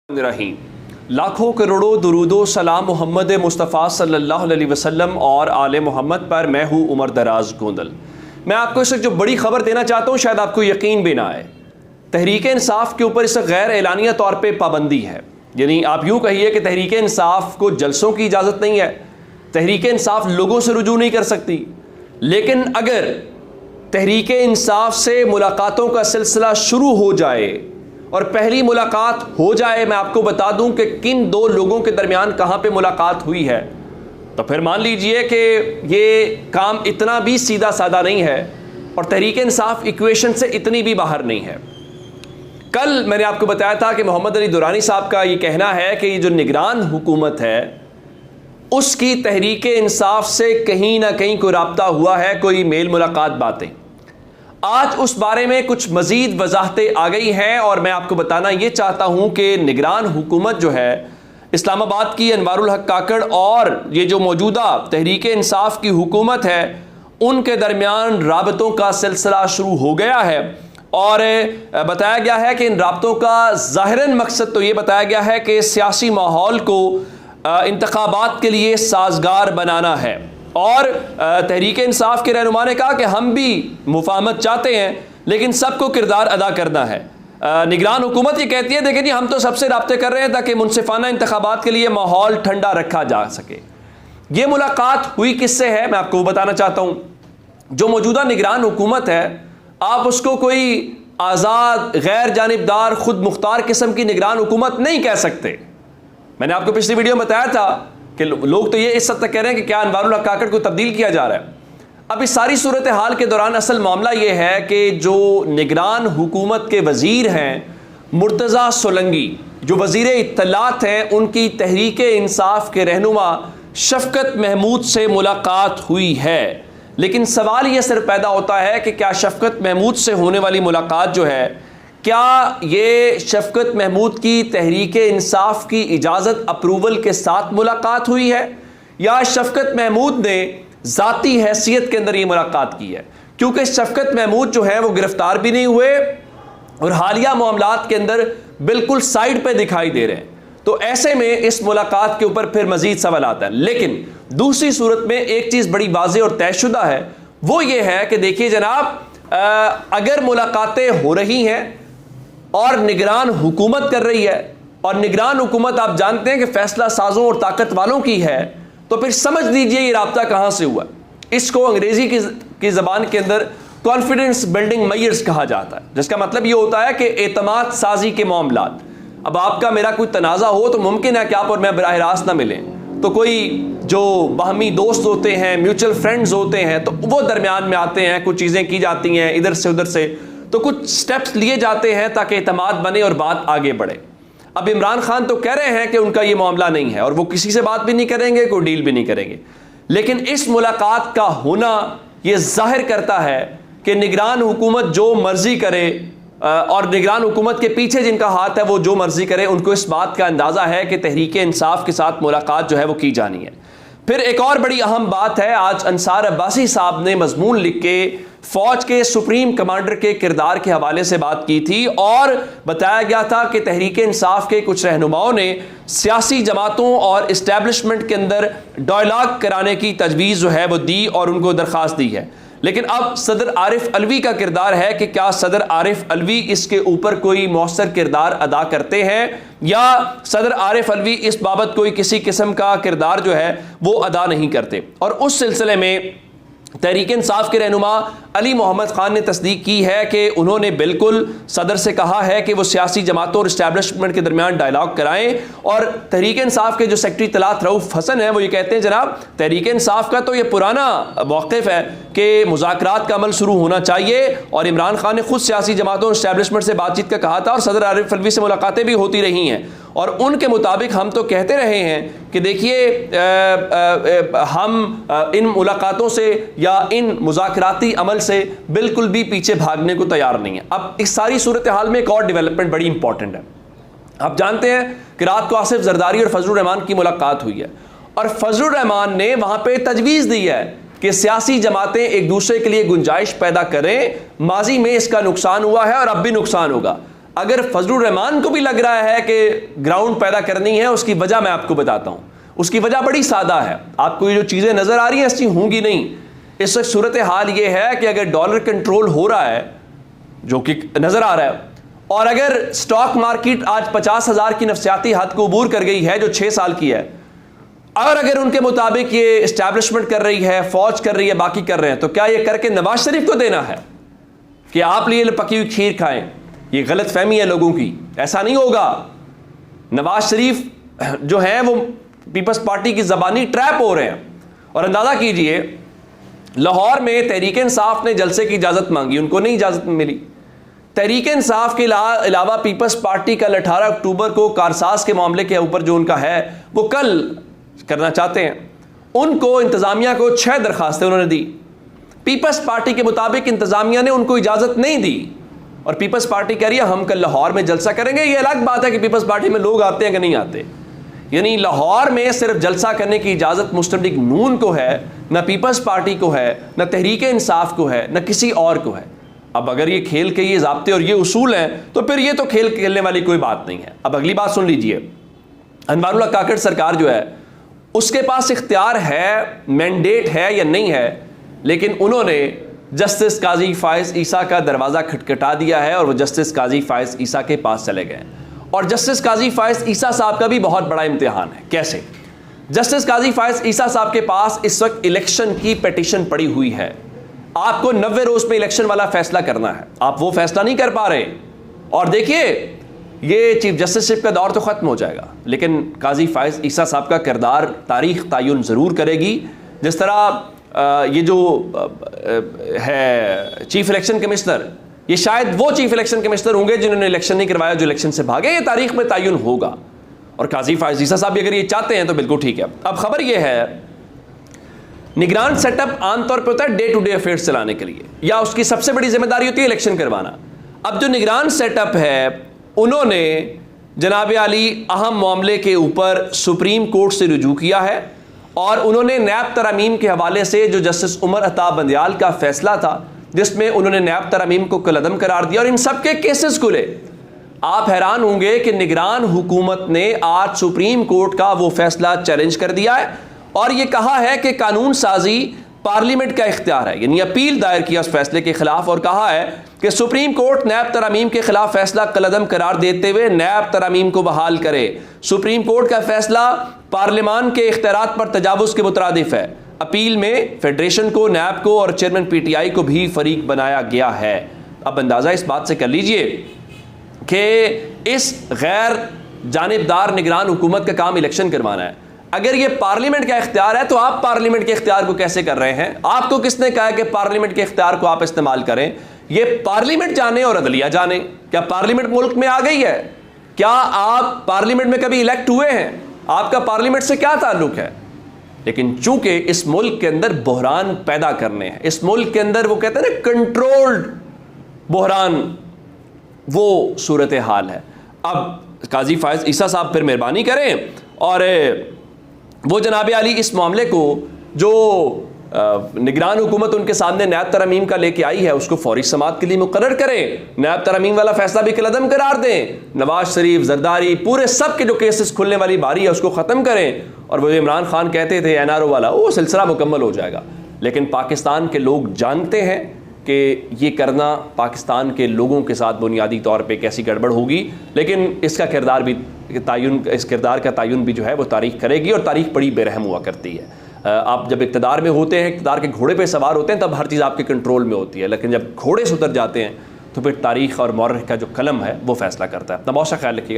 रहीम। लाखों करोड़ों दुरूदो सलाम मोहम्मद मुस्तफ़ा सल्लल्लाहु अलैहि वसल्लम और आले मोहम्मद पर। मैं हूँ उमर दराज गोंदल। मैं आपको इस जो बड़ी खबर देना चाहता हूँ, शायद आपको यकीन भी ना आए। तहरीक इंसाफ के ऊपर इस गैर एलानिया तौर पे पाबंदी है। यानी आप यूँ कहिए कि तहरीक इंसाफ को जलसों की इजाज़त नहीं है, तहरीक इंसाफ लोगों से रुजू नहीं कर सकती। लेकिन अगर तहरीक इंसाफ से मुलाकातों का सिलसिला शुरू हो जाए और पहली मुलाकात हो जाए, मैं आपको बता दूं कि किन दो लोगों के दरमियान कहां पे मुलाकात हुई है, तो फिर मान लीजिए कि ये काम इतना भी सीधा साधा नहीं है और तहरीक इंसाफ इक्वेशन से इतनी भी बाहर नहीं है। कल मैंने आपको बताया था कि मोहम्मद अली दुरानी साहब का ये कहना है कि ये जो निगरान हुकूमत है उसकी तहरीक इंसाफ से कहीं ना कहीं कोई राब्ता हुआ है, कोई मेल मुलाकात बातें। आज उस बारे में कुछ मज़ीद वजाहतें आ गई हैं और मैं आपको बताना ये चाहता हूँ कि निगरान हुकूमत जो है इस्लामाबाद की अनवारुल हक काकड़ और ये जो मौजूदा तहरीक इंसाफ की हुकूमत है उनके दरमियान राबतों का सिलसिला शुरू हो गया है। और बताया गया है कि इन राबतों का ज़ाहिरन मकसद तो ये बताया गया है कि सियासी माहौल को इंतखाबात के लिए साजगार बनाना है। और तहरीक इंसाफ के रहनुमा ने कहा कि हम भी मुफाहमत चाहते हैं लेकिन सबको किरदार अदा करना है। निगरान हुकूमत ये कहती है देखिए जी हम तो सबसे राब्ते कर रहे हैं ताकि मुनसिफाना इंतखाबात के लिए माहौल ठंडा रखा जा सके। ये मुलाकात हुई किससे है, मैं आपको बताना चाहता हूँ। जो मौजूदा निगरान हुकूमत है आप उसको कोई आज़ाद गैर जानिबदार खुद मुख्तार किस्म की निगरान हुकूमत नहीं कह सकते। मैंने आपको पिछली वीडियो में बताया था कि लोग तो ये इस हद तक कह रहे हैं कि क्या अनवारुल हक काकड़ को तब्दील किया जा रहा है। अब इस सारी सूरत हाल के दौरान असल मामला ये है कि जो निगरान हुकूमत के वज़ीर हैं मुर्तज़ा सोलंकी, जो वज़ीर इत्तलात हैं, उनकी तहरीक इंसाफ के रहनुमा शफ़क़त महमूद से मुलाकात हुई है। लेकिन सवाल ये सिर्फ पैदा होता है कि क्या शफ़क़त महमूद से होने वाली मुलाकात जो है, क्या ये शफ़क़त महमूद की तहरीक इंसाफ की इजाज़त अप्रूवल के साथ मुलाकात हुई है या शफ़क़त महमूद ने ज़ाती हैसियत के अंदर ये मुलाकात की है। क्योंकि शफ़क़त महमूद जो है वो गिरफ़्तार भी नहीं हुए और हालिया मामलात के अंदर बिल्कुल साइड पे दिखाई दे रहे हैं। तो ऐसे में इस मुलाकात के ऊपर फिर मज़ीद सवाल आता है। लेकिन दूसरी सूरत में एक चीज़ बड़ी वाज़ेह और तयशुदा है, वो ये है कि देखिए जनाब, अगर मुलाकातें हो रही हैं और निगरान हुकूमत कर रही है और निगरान हुकूमत आप जानते हैं कि फैसला साजों और ताकत वालों की है, तो फिर समझ लीजिए ये राब्ता कहाँ से हुआ। इसको अंग्रेज़ी की ज़बान के अंदर कॉन्फिडेंस बिल्डिंग मेजर्स कहा जाता है, जिसका मतलब ये होता है कि एतमाद साजी के मामलात। अब आपका मेरा कोई तनाज़ा हो तो मुमकिन है कि आप और मैं बराह रास्त ना मिलें, तो कोई जो बाहमी दोस्त होते हैं, म्यूचुअल फ्रेंड्स होते हैं, तो वो दरमियान में आते हैं, कुछ चीज़ें की जाती हैं इधर से उधर से, तो कुछ स्टेप्स लिए जाते हैं ताकि एतमाद बने और बात आगे बढ़े। अब इमरान खान तो कह रहे हैं कि उनका ये मामला नहीं है और वो किसी से बात भी नहीं करेंगे, कोई डील भी नहीं करेंगे। लेकिन इस मुलाकात का होना ये जाहिर करता है कि निगरान हुकूमत जो मर्जी करे और निगरान हुकूमत के पीछे जिनका हाथ है वो जो मर्जी करे, उनको इस बात का अंदाज़ा है कि तहरीक इंसाफ के साथ मुलाकात जो है वो की जानी है। फिर एक और बड़ी अहम बात है, आज अंसार अब्बासी साहब ने मजमून लिख के फौज के सुप्रीम कमांडर के किरदार के हवाले से बात की थी और बताया गया था कि तहरीक इंसाफ के कुछ रहनुमाओं ने सियासी जमातों और इस्टेब्लिशमेंट के अंदर डायलॉग कराने की तजवीज़ जो है वो दी और उनको दरख्वास्त दी है। लेकिन अब सदर आरिफ अलवी का किरदार है कि क्या सदर आरिफ अलवी इसके ऊपर कोई मौसर किरदार अदा करते हैं या सदर आरिफ अलवी इस बाबत कोई किसी किस्म का किरदार जो है वो अदा नहीं करते। और उस सिलसिले में तहरीक इंसाफ के रहनुमा अली मोहम्मद खान ने तस्दीक की है कि उन्होंने बिल्कुल सदर से कहा है कि वो सियासी जमातों और इस्टेब्लिशमेंट के दरमियान डायलॉग कराएं। और तहरीक इंसाफ के जो सेक्रेटरी तलात रऊफ हसन है वो ये कहते हैं जनाब तहरीक इंसाफ का तो ये पुराना मौक़िफ़ है कि मुज़ाकरात का अमल शुरू होना चाहिए और इमरान खान ने खुद सियासी जमातों और इस्टेब्लिशमेंट से बातचीत का कहा था और सदर आरिफ अलवी से मुलाकातें भी होती रही हैं और उनके मुताबिक हम तो कहते रहे हैं कि देखिए हम इन मुलाकातों से या इन मुज़ाकराती अमल से बिल्कुल भी पीछे भागने को तैयार नहीं है। अब इस सारी सूरत हाल में एक और डेवलपमेंट बड़ी इंपॉर्टेंट है। आप जानते हैं कि रात को आसिफ जरदारी और फजलुर रहमान की मुलाकात हुई है और फजलुर रहमान ने वहां पे तजवीज़ दी है कि सियासी जमातें एक दूसरे के लिए गुंजाइश पैदा करें। माजी में इसका नुकसान हुआ है और अब भी नुकसान होगा। अगर फजलुर रहमान को भी लग रहा है कि ग्राउंड पैदा करनी है, उसकी वजह मैं आपको बताता हूँ। उसकी वजह बड़ी सादा है। आपको ये जो चीज़ें नज़र आ रही हैं ऐसी होंगी नहीं। इस वक्त सूरत हाल ये है कि अगर डॉलर कंट्रोल हो रहा है, जो कि नज़र आ रहा है, और अगर स्टॉक मार्केट आज 50,000 की नफसियाती हद को अबूर कर गई है जो 6 साल की है, और अगर उनके मुताबिक ये इस्टेब्लिशमेंट कर रही है, फौज कर रही है, बाकी कर रहे हैं, तो क्या ये करके नवाज शरीफ को देना है कि आप लिए पकी हुई खीर खाएं? ये गलत फहमी है लोगों की, ऐसा नहीं होगा। नवाज शरीफ जो है वो पीपल्स पार्टी की ज़बानी ट्रैप हो रहे हैं। और अंदाज़ा कीजिए, लाहौर में तहरीक इंसाफ ने जलसे की इजाज़त मांगी, उनको नहीं इजाज़त मिली। तहरीक इंसाफ के अलावा पीपल्स पार्टी कल 18 अक्टूबर को कारसाज के मामले के ऊपर जो उनका है वो कल करना चाहते हैं। उनको इंतज़ामिया को 6 दरखास्तें उन्होंने दी। पीपल्स पार्टी के मुताबिक इंतज़ामिया ने उनको इजाज़त नहीं दी, और पीपल्स पार्टी कह रही है हम कल लाहौर में जलसा करेंगे। ये अलग बात है कि पीपल्स पार्टी में लोग आते हैं कि नहीं आते। यानी लाहौर में सिर्फ जलसा करने की इजाज़त मुस्लिम लीग नून को है, ना पीपल्स पार्टी को है, ना तहरीक इंसाफ को है, ना किसी और को है। अब अगर ये खेल के ये ज़ाब्ते और ये उसूल हैं तो फिर ये तो खेल खेलने वाली कोई बात नहीं है। अब अगली बात सुन लीजिए। अनवारुल्लाह काकड़ सरकार जो है उसके पास इख्तियार है, मैंडेट है या नहीं है, लेकिन उन्होंने जस्टिस काजी फायज़ ईसा का दरवाज़ा खटखटा दिया है और वो जस्टिस काजी फायज़ ईसा के पास चले गए। और जस्टिस काजी फायज़ ईसा साहब का भी बहुत बड़ा इम्तिहान है। कैसे? जस्टिस काजी फायज़ ईसा साहब के पास इस वक्त इलेक्शन की पिटीशन पड़ी हुई है। आपको 90 रोज़ में इलेक्शन वाला फैसला करना है, आप वो फैसला नहीं कर पा रहे। और देखिए, ये चीफ जस्टिसशिप का दौर तो ख़त्म हो जाएगा, लेकिन काजी फायज़ ईसा साहब का किरदार तारीख़ तायुन ज़रूर करेगी। जिस तरह ये जो है चीफ इलेक्शन कमिश्नर, ये शायद वो चीफ इलेक्शन कमिश्नर होंगे जिन्होंने इलेक्शन नहीं करवाया, जो इलेक्शन से भागे। ये तारीख में तायुन होगा। और काजी फायज़ ईसा साहब भी अगर ये चाहते हैं तो बिल्कुल ठीक है। अब खबर ये है, निगरान सेटअप आमतौर पर होता है डे टू डे अफेयर्स चलाने के लिए, या उसकी सबसे बड़ी जिम्मेदारी होती है इलेक्शन करवाना। अब जो निगरान सेटअप है, उन्होंने जनाब आली अहम मामले के ऊपर सुप्रीम कोर्ट से रुजू किया है, और उन्होंने नैब तरमीम के हवाले से जो जस्टिस उमर अता बंदियाल का फैसला था, जिसमें उन्होंने नैब तरमीम को कलअदम करार दिया, और इन सब के केसेस खुले। आप हैरान होंगे कि निगरान हुकूमत ने आज सुप्रीम कोर्ट का वो फैसला चैलेंज कर दिया है, और ये कहा है कि कानून साजी पार्लियामेंट का इख्तियार है। यानी अपील दायर किया उस फैसले के खिलाफ, और कहा है कि सुप्रीम कोर्ट नैब तरमीम के खिलाफ फैसला कलअदम करार देते हुए नैब तरमीम को बहाल करे। सुप्रीम कोर्ट का फैसला पार्लियामान के इख्तियारात पर तजावुज़ के मुतरादिफ है। अपील में फेडरेशन को, नैब को और चेयरमैन PTI को भी फरीक बनाया गया है। अब अंदाज़ा इस बात से कर लीजिए कि इस गैर जानिबदार निगरान हुकूमत का काम इलेक्शन करवाना है। अगर ये पार्लियामेंट का इख्तियार है तो आप पार्लियामेंट के इख्तियार को कैसे कर रहे हैं? आपको किसने कहा कि पार्लियामेंट के इख्तियार को आप इस्तेमाल करें? ये पार्लियामेंट जाने और अदलिया जाने। क्या पार्लियामेंट मुल्क में आ गई है? क्या आप पार्लियामेंट में कभी इलेक्ट हुए हैं? आपका पार्लियामेंट से क्या ताल्लुक है? लेकिन चूंकि इस मुल्क के अंदर बहरान पैदा करने हैं, इस मुल्क के अंदर वो कहते हैं ना कंट्रोल्ड बहरान, वो सूरत हाल है। अब काजी फायज़ ईसा साहब फिर मेहरबानी करें और वो जनाब आली इस मामले को जो निगरान हुकूमत उनके सामने नैब तरमीम का लेके आई है उसको फौरी समाअत के लिए मुकर्रर करें। नैब तरमीम वाला फैसला भी कलअदम करार दें। नवाज शरीफ, जरदारी, पूरे सब के जो केसेस खुलने वाली बारी है उसको ख़त्म करें। और वो इमरान खान कहते थे NRO वाला, वो सिलसिला मुकम्मल हो जाएगा। लेकिन पाकिस्तान के लोग जानते हैं कि ये करना पाकिस्तान के लोगों के साथ बुनियादी तौर पर कैसी गड़बड़ होगी। लेकिन इसका किरदार भी तायुन, इस किरदार का तायुन भी जो है वो तारीख करेगी, और तारीख बड़ी बेरहम हुआ करती है। आप जब इक़्तिदार में होते हैं, इक़्तिदार के घोड़े पे सवार होते हैं, तब हर चीज़ आपके कंट्रोल में होती है। लेकिन जब घोड़े से उतर जाते हैं तो फिर तारीख़ और मौरख़ का जो कलम है वो फैसला करता है। अपना बहुत सा ख्याल रखिएगा।